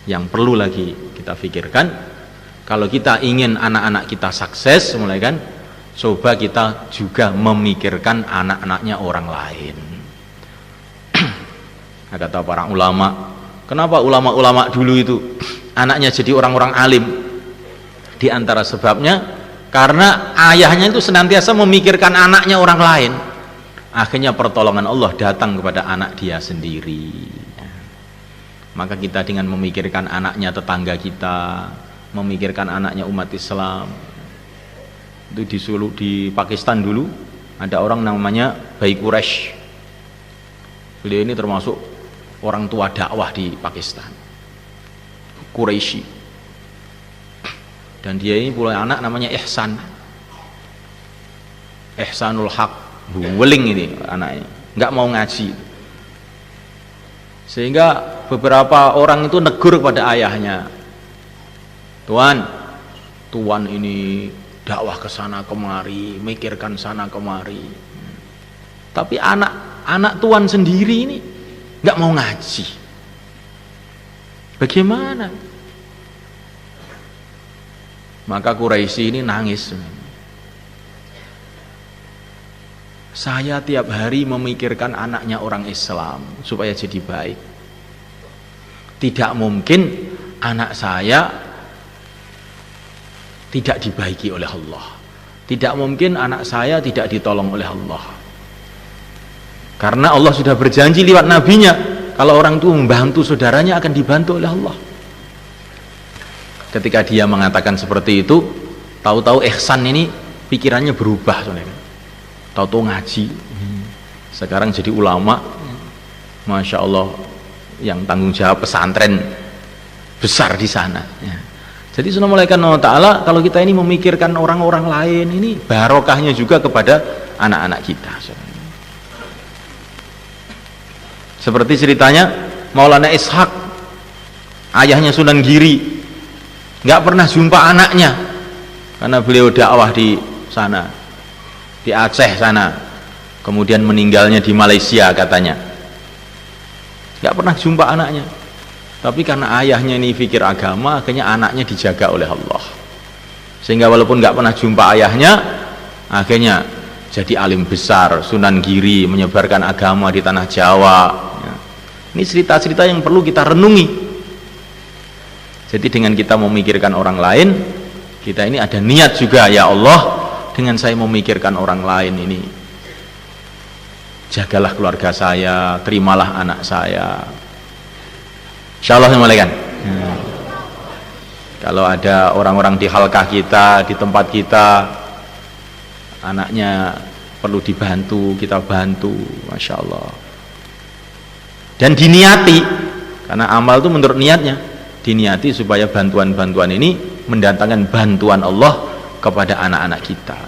yang perlu lagi kita pikirkan, kalau kita ingin anak-anak kita sukses, coba kita juga memikirkan anak-anaknya orang lain. Kata para ulama, kenapa ulama-ulama dulu itu anaknya jadi orang-orang alim? Di antara sebabnya karena ayahnya itu senantiasa memikirkan anaknya orang lain. akhirnya pertolongan Allah datang kepada anak dia sendiri. Maka kita dengan memikirkan anaknya tetangga kita, memikirkan anaknya umat Islam. Itu di Pakistan dulu ada orang namanya Bayi Quraisy. Beliau ini termasuk orang tua dakwah di Pakistan, Quraisy. Dan dia ini punya anak namanya Ihsanul Haq, buweling ini anaknya, nggak mau ngaji. Sehingga beberapa orang itu negur pada ayahnya, Tuan ini dakwah ke sana kemari, mikirkan sana kemari. Tapi anak Tuan sendiri ini nggak mau ngaji. Bagaimana? Maka Quraisy ini nangis. Saya tiap hari memikirkan anaknya orang Islam supaya jadi baik. Tidak mungkin anak saya tidak dibaiki oleh Allah. Tidak mungkin anak saya tidak ditolong oleh Allah. Karena Allah sudah berjanji lewat nabinya, kalau orang itu membantu saudaranya akan dibantu oleh Allah. Ketika dia mengatakan seperti itu, tahu-tahu Ihsan ini pikirannya berubah, tahu-tahu ngaji, sekarang jadi ulama, masya Allah, yang tanggung jawab pesantren besar di sana. Jadi Assalamualaikum warahmatullahi wabarakatuh. Kalau kita ini memikirkan orang-orang lain, ini barokahnya juga kepada anak-anak kita. Seperti ceritanya Maulana Ishaq, ayahnya Sunan Giri, nggak pernah jumpa anaknya karena beliau dakwah di sana, di Aceh sana, kemudian meninggalnya di Malaysia katanya. Nggak pernah jumpa anaknya, tapi karena ayahnya ini fikir agama, akhirnya anaknya dijaga oleh Allah, sehingga walaupun nggak pernah jumpa ayahnya, akhirnya jadi alim besar, Sunan Giri, menyebarkan agama di tanah Jawa. Ini cerita-cerita yang perlu kita renungi. Jadi dengan kita memikirkan orang lain, kita ini ada niat juga, ya Allah, dengan saya memikirkan orang lain ini, jagalah keluarga saya, terimalah anak saya. Insyaallah dimulaikan. Kalau ada orang-orang di halkah kita, di tempat kita, anaknya perlu dibantu, kita bantu, masya Allah. Dan diniati, karena amal itu menurut niatnya, diniati supaya bantuan-bantuan ini mendatangkan bantuan Allah kepada anak-anak kita.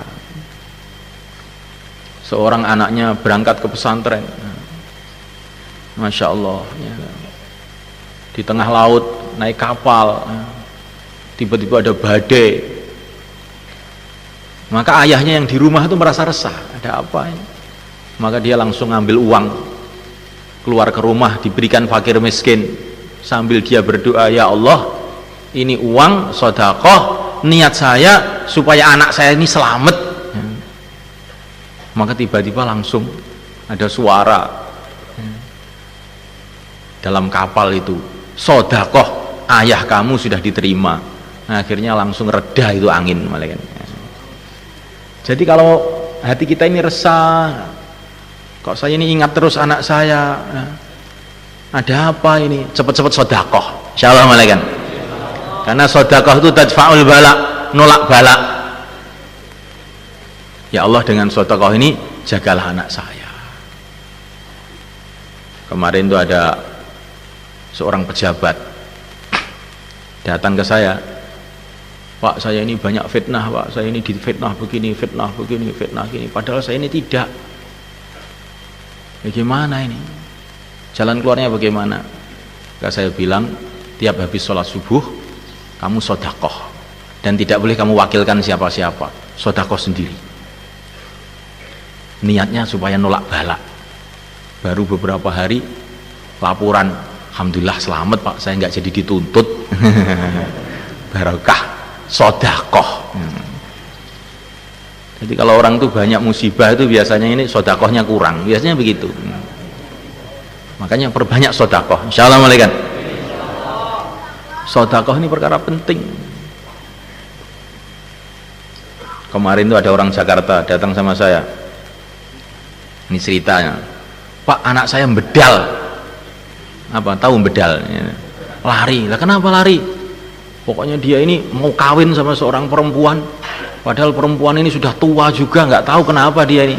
Seorang anaknya berangkat ke pesantren, masya Allah, ya, di tengah laut naik kapal, tiba-tiba ada badai, maka ayahnya yang di rumah itu merasa resah, ada apa ini? Maka dia langsung ngambil uang, keluar ke rumah, diberikan fakir miskin, sambil dia berdoa, ya Allah, ini uang sedekah, niat saya supaya anak saya ini selamat. Maka tiba-tiba langsung ada suara dalam kapal itu, sedekah ayah kamu sudah diterima. Nah, akhirnya langsung reda itu angin, malaikat. Jadi kalau hati kita ini resah, kok saya ini ingat terus anak saya, ada apa ini, cepat-cepat sedekah, insyaallah malaikat. Karena sedekah itu tadfa'ul bala, nolak bala. Ya Allah, dengan sedekah ini jagalah anak saya. Kemarin itu ada seorang pejabat datang ke saya, Pak, saya ini banyak fitnah, Pak, saya ini difitnah begini, fitnah begini, fitnah gini, padahal saya ini tidak. Bagaimana ini? Jalan keluarnya bagaimana? Maka saya bilang, tiap habis sholat subuh kamu sedekah, dan tidak boleh kamu wakilkan siapa-siapa, sedekah sendiri. Niatnya supaya nolak bala. Baru beberapa hari laporan, alhamdulillah selamat Pak, saya nggak jadi dituntut. Barokah sedekah. Jadi kalau orang itu banyak musibah itu biasanya ini sedekahnya kurang, biasanya begitu. Makanya perbanyak sedekah, insyaallah malaikat. Sedekah ini perkara penting. Kemarin itu ada orang Jakarta datang sama saya, Ini ceritanya, Pak, anak saya bedal. Apa tahu bedal? Lari. Lah kenapa lari? Pokoknya dia ini mau kawin sama seorang perempuan, padahal perempuan ini sudah tua juga, nggak tahu kenapa dia ini.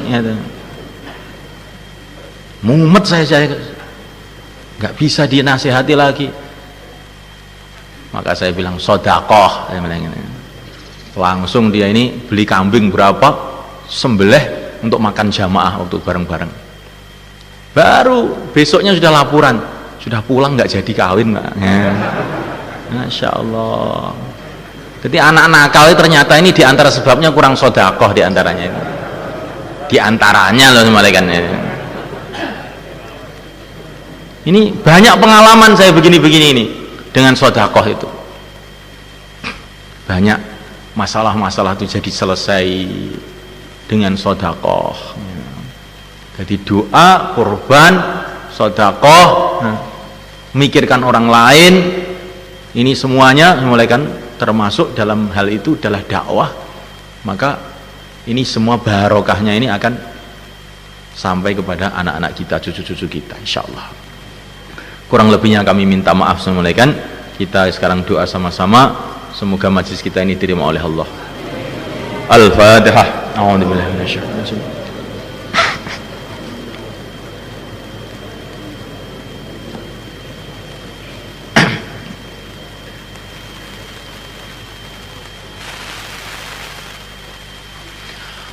Mumet saya nggak bisa dinasihati lagi. Maka saya bilang sodakoh. Langsung dia ini beli kambing berapa, sembelih untuk makan jamaah waktu bareng-bareng. Baru besoknya sudah laporan, sudah pulang nggak jadi kawin, Pak. Masya Allah. Jadi anak nakal ternyata ini diantara sebabnya kurang sodakoh, diantaranya ini. Diantaranya loh malaikannya. Ini banyak pengalaman saya begini-begini ini dengan sodakoh itu. Banyak masalah-masalah itu jadi selesai dengan sodakoh. Jadi doa, kurban, sodakoh, memikirkan orang lain, ini semuanya mulai kan termasuk dalam hal itu adalah dakwah. Maka ini semua barokahnya ini akan sampai kepada anak-anak kita, cucu-cucu kita, insyaallah. Kurang lebihnya kami minta maaf semuanya kan. Kita sekarang doa sama-sama, semoga majlis kita ini diterima oleh Allah. Al-Fatihah. A'udzubillahi minasyaitonir rajim.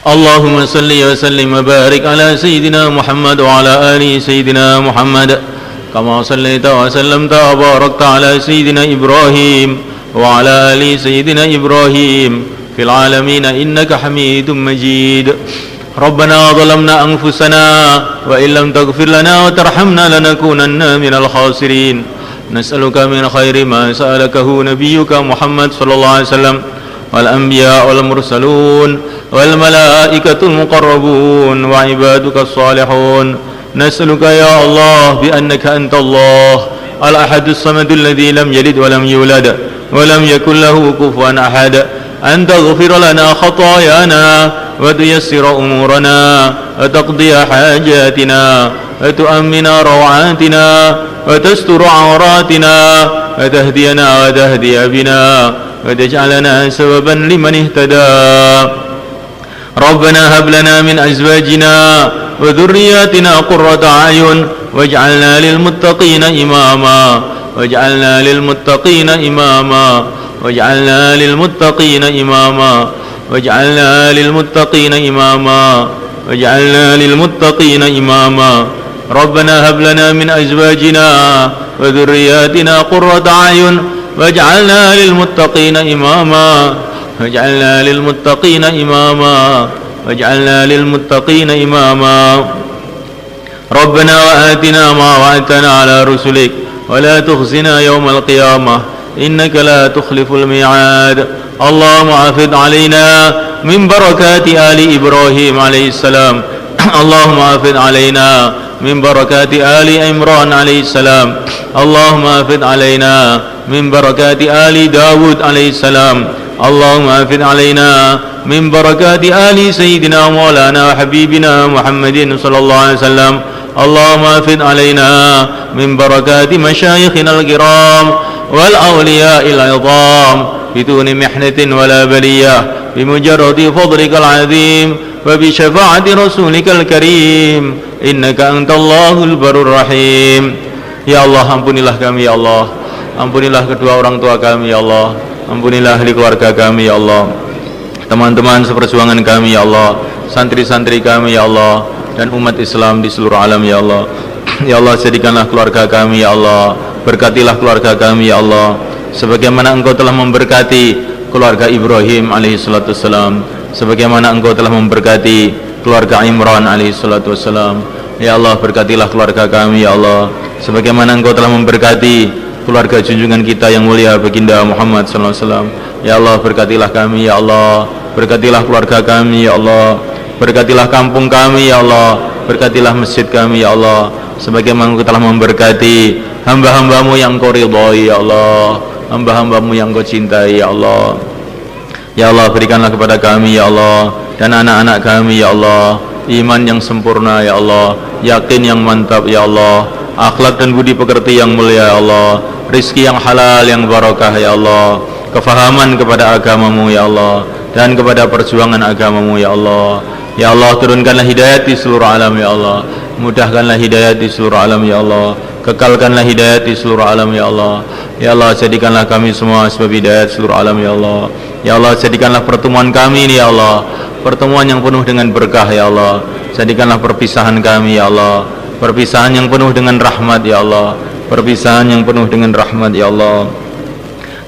Allahumma salli wa sallim wa barik ala sayyidina Muhammad wa ala ali sayyidina Muhammad kama sallaita wa sallamta wa barakta ala sayyidina Ibrahim wa ala ali sayyidina Ibrahim fil alamin innaka Hamidum Majid. Rabbana zalamna anfusana wa illam taghfir lana wa tarhamna lanakunanna minal khasirin. Nas'aluka min khairi ma sa'alakahu nabiyyuka Muhammad sallallahu alaihi wasallam wal anbiya wal mursalun wal malaikatul muqarrabun wa ibadukas salihun. Nas'aluka ya Allah bi annaka antallah al ahadus samadul ladzi lam yalid wa lam yulad wa lam yakul lahu kufuwan ahad an taghfir lana khatayana wa tuyassira umurana wa taqdiya hajatina wa tu'ammina rawatina wa tastura awratina wa tahdiyana wa tahdiya bina وتجعلنا سببا لمن اهتدى. ربنا هب لنا من أزواجنا وذرياتنا قرة أعين واجعلنا للمتقين إماما واجعلنا للمتقين إماما واجعلنا للمتقين إماما واجعلنا للمتقين إماما واجعلنا للمتقين إماما. ربنا هب لنا من أزواجنا وذرياتنا قرة أعين واجعلنا للمتقين إماما واجعلنا للمتقين إماما واجعلنا للمتقين إماما. ربنا وآتنا ما وعدتنا على رسلك ولا تخزنا يوم القيامة إنك لا تخلف الميعاد. اللهم أفض علينا من بركات آل إبراهيم عليه السلام. اللهم أفض علينا من بركات آل عمران عليه السلام. اللهم أفض علينا من بركات آل داود عليه السلام. اللهم أفض علينا من بركات آل سيدنا مولانا وحبيبنا محمد صلى الله عليه وسلم. اللهم أفض علينا من بركات مشايخنا الكرام والأولياء العظام بدون محنة ولا بلية بمجرد فضلك العظيم وبشفاعة رسولك الكريم إنك أنت الله البر الرحيم. Ya Allah, ampunilah kami ya Allah, ampunilah kedua orang tua kami ya Allah, ampunilah ahli keluarga kami ya Allah, teman-teman seperjuangan kami ya Allah, santri-santri kami ya Allah, dan umat Islam di seluruh alam ya Allah. Ya Allah, jadikanlah keluarga kami ya Allah, berkatilah keluarga kami ya Allah, sebagaimana Engkau telah memberkati keluarga Ibrahim alaihi salatu wassalam, sebagaimana Engkau telah memberkati keluarga Imran alaihi salatu wassalam. Ya Allah, berkatilah keluarga kami ya Allah, sebagaimana Engkau telah memberkati keluarga junjungan kita yang mulia baginda Muhammad sallallahu alaihi wasallam. Ya Allah, berkatilah kami ya Allah, berkatilah keluarga kami ya Allah, berkatilah kampung kami ya Allah, berkatilah masjid kami ya Allah, sebagaimana Engkau telah memberkati hamba-hambamu yang Engkau ridhai ya Allah, hamba-hambamu yang Engkau cintai ya Allah. Ya Allah, berikanlah kepada kami ya Allah dan anak-anak kami ya Allah iman yang sempurna ya Allah, yakin yang mantap ya Allah, akhlak dan budi pekerti yang mulia ya Allah, rizki yang halal yang barakah ya Allah, kefahaman kepada agamamu ya Allah, dan kepada perjuangan agamamu ya Allah. Ya Allah, turunkanlah hidayat di seluruh alam ya Allah, mudahkanlah hidayat di seluruh alam ya Allah, kekalkanlah hidayat di seluruh alam ya Allah. Ya Allah, jadikanlah kami semua sebab hidayat seluruh alam ya Allah. Ya Allah, jadikanlah pertemuan kami ini ya Allah pertemuan yang penuh dengan berkah ya Allah. Jadikanlah perpisahan kami ya Allah perpisahan yang penuh dengan rahmat ya Allah, perpisahan yang penuh dengan rahmat ya Allah.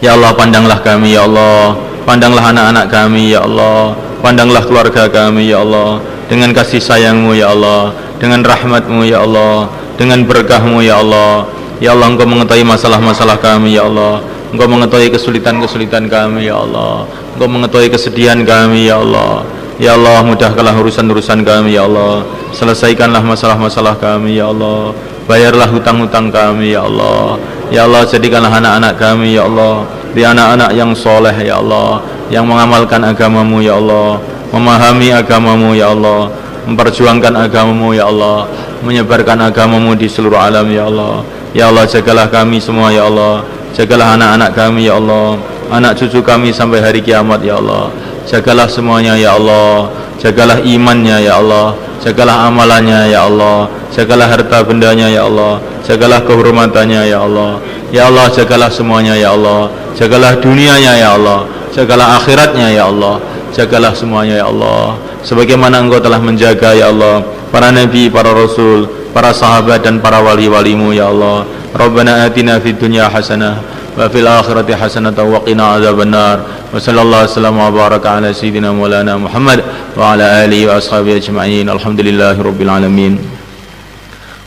Ya Allah, pandanglah kami ya Allah, pandanglah anak-anak kami ya Allah, pandanglah keluarga kami ya Allah dengan kasih sayang-Mu ya Allah, dengan rahmat-Mu ya Allah, dengan berkah-Mu ya Allah. Ya Allah, Engkau mengetahui masalah-masalah kami ya Allah, Engkau mengetahui kesulitan-kesulitan kami ya Allah, Engkau mengetahui kesedihan kami ya Allah. Ya Allah, mudahkanlah urusan-urusan kami ya Allah, selesaikanlah masalah-masalah kami ya Allah, bayarlah hutang-hutang kami ya Allah. Ya Allah, jadikanlah anak-anak kami ya Allah di anak-anak yang soleh ya Allah, yang mengamalkan agamamu ya Allah, memahami agamamu ya Allah, memperjuangkan agamamu ya Allah, menyebarkan agamamu di seluruh alam ya Allah. Ya Allah, jagalah kami semua ya Allah, jagalah anak-anak kami ya Allah, anak cucu kami sampai hari kiamat ya Allah. Jagalah semuanya ya Allah, jagalah imannya ya Allah, jagalah amalannya ya Allah, jagalah harta bendanya ya Allah, jagalah kehormatannya ya Allah. Ya Allah, jagalah semuanya ya Allah, jagalah dunianya ya Allah, jagalah akhiratnya ya Allah, jagalah semuanya ya Allah, sebagaimana Engkau telah menjaga ya Allah para nabi, para rasul, para sahabat dan para wali-walimu ya Allah. Rabbana atina fid dunya hasanah wa fil akhirati hasanah wa qina adzabannar. Wa sallallahu wa baraka ala sayyidina maulana Muhammad wa ala alihi wa ashabihi ajma'in. Alhamdulillahirabbil alamin.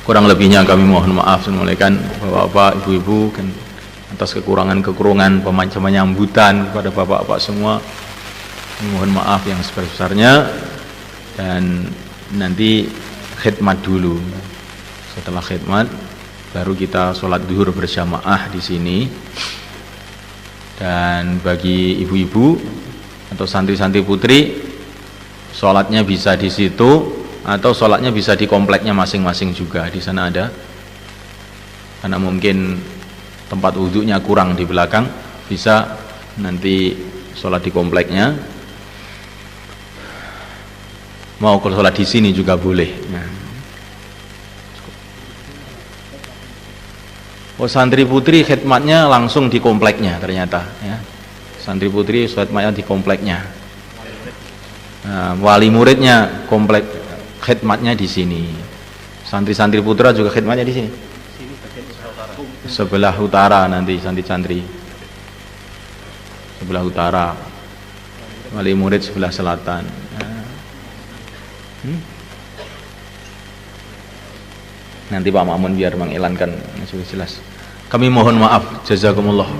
Kurang lebihnya kami mohon maaf, semoga Bapak-bapak, Ibu-ibu atas kekurangan-kekurangan penyambutan kepada Bapak-bapak semua. Mohon maaf yang sebesar-besarnya, dan nanti khidmat dulu. Setelah khidmat baru kita sholat duhur berjamaah di sini. Dan bagi ibu-ibu atau santri-santri putri, sholatnya bisa di situ atau sholatnya bisa di kompleknya masing-masing juga. Di sana ada, karena mungkin tempat wudhunya kurang di belakang, bisa nanti sholat di kompleknya. Mau kalau sholat di sini juga boleh. Nah. Oh, santri putri khidmatnya langsung di kompleknya ternyata ya. Santri putri khidmatnya di kompleknya. Nah, wali muridnya komplek khidmatnya di sini. Santri-santri putra juga khidmatnya di sini. Sebelah utara nanti santri-santri. Sebelah utara. Wali murid sebelah selatan. Nanti Pak Mamun biar mengilankan jelas. Kami mohon maaf, jazakumullah.